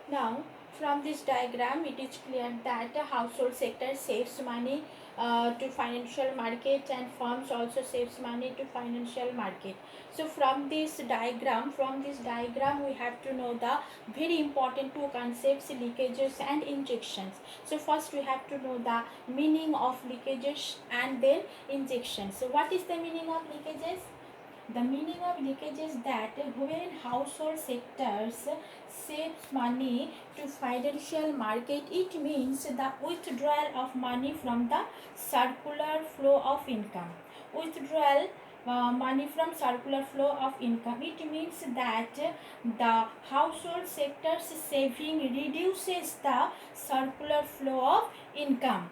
Now, from this diagram, it is clear that the household sector saves money to financial market, and firms also saves money to financial market. So, from this diagram, we have to know the very important two concepts: leakages and injections. So, first we have to know the meaning of leakages and then injections. So, what is the meaning of leakages? The meaning of leakage is that when household sectors saves money to financial market, it means the withdrawal of money from the circular flow of income. Withdrawal money from circular flow of income. It means that the household sector's saving reduces the circular flow of income.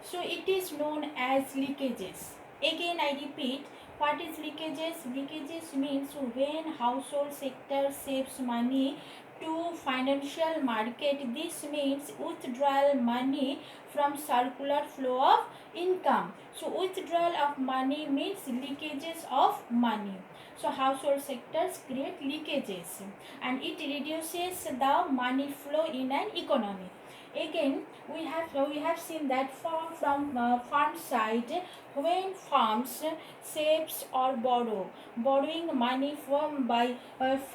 So it is known as leakages. Again, I repeat, what is leakages? Leakages means when household sector saves money to financial market. This means withdrawal money from circular flow of income. So withdrawal of money means leakages of money. So household sectors create leakages and it reduces the money flow in an economy. Again, we have seen that from farm side, when farms saves or borrowing money from by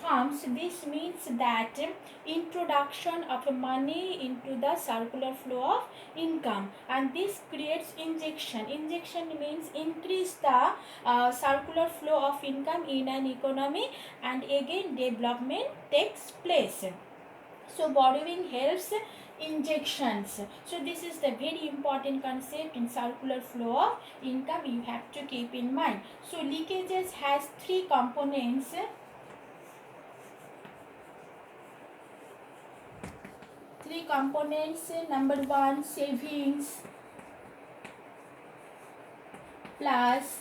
farms, this means that introduction of money into the circular flow of income, and this creates injection means increase the circular flow of income in an economy, and again development takes place. So borrowing helps injections. So this is the very important concept in circular flow of income you have to keep in mind. So leakages has three components. Number one, savings plus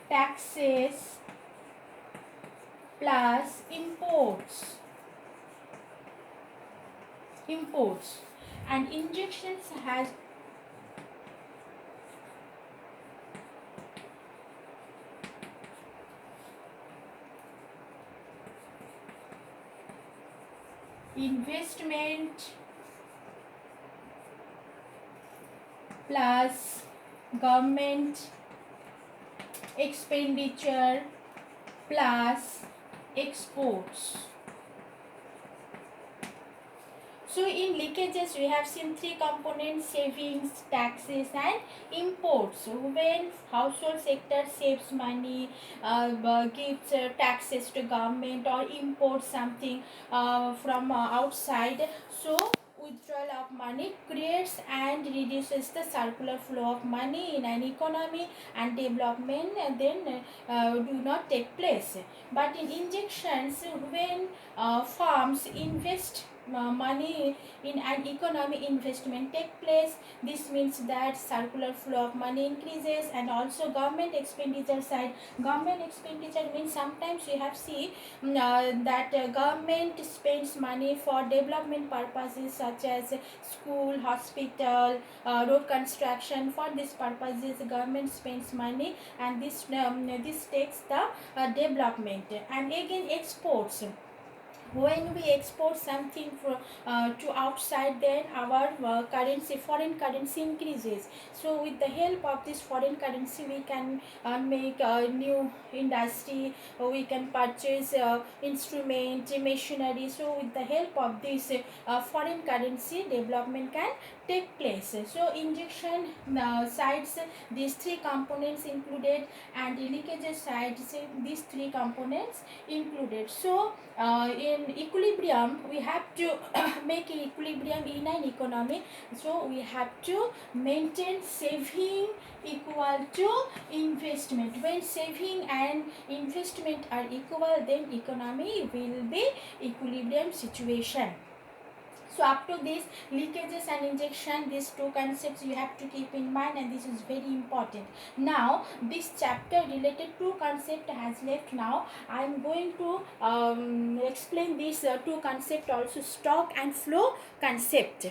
taxes plus imports, and injections has investment plus government expenditure plus exports. So in leakages we have seen three components: savings, taxes and imports. So when household sector saves money, gives taxes to government or imports something from outside, so withdrawal of money creates and reduces the circular flow of money in an economy, and development then do not take place. But in injections, when firms invest money in an economy, investment take place. This means that circular flow of money increases, and also government expenditure side. Government expenditure means sometimes we have seen that government spends money for development purposes such as school, hospital, road construction. For these purposes government spends money, and this takes the development. And again exports, when we export something to outside, then our foreign currency increases. So with the help of this foreign currency we can make a new industry, we can purchase instrument, machinery. So with the help of this foreign currency, development can take place. So injection sides, these three components included, and leakage sides, these three components included. So in equilibrium we have to make equilibrium in an economy. So we have to maintain saving equal to investment. When saving and investment are equal, then economy will be equilibrium situation. So up to this leakages and injection, these two concepts you have to keep in mind, and this is very important. Now this chapter related to concept has left. Now I am going to explain these two concept also, stock and flow concept.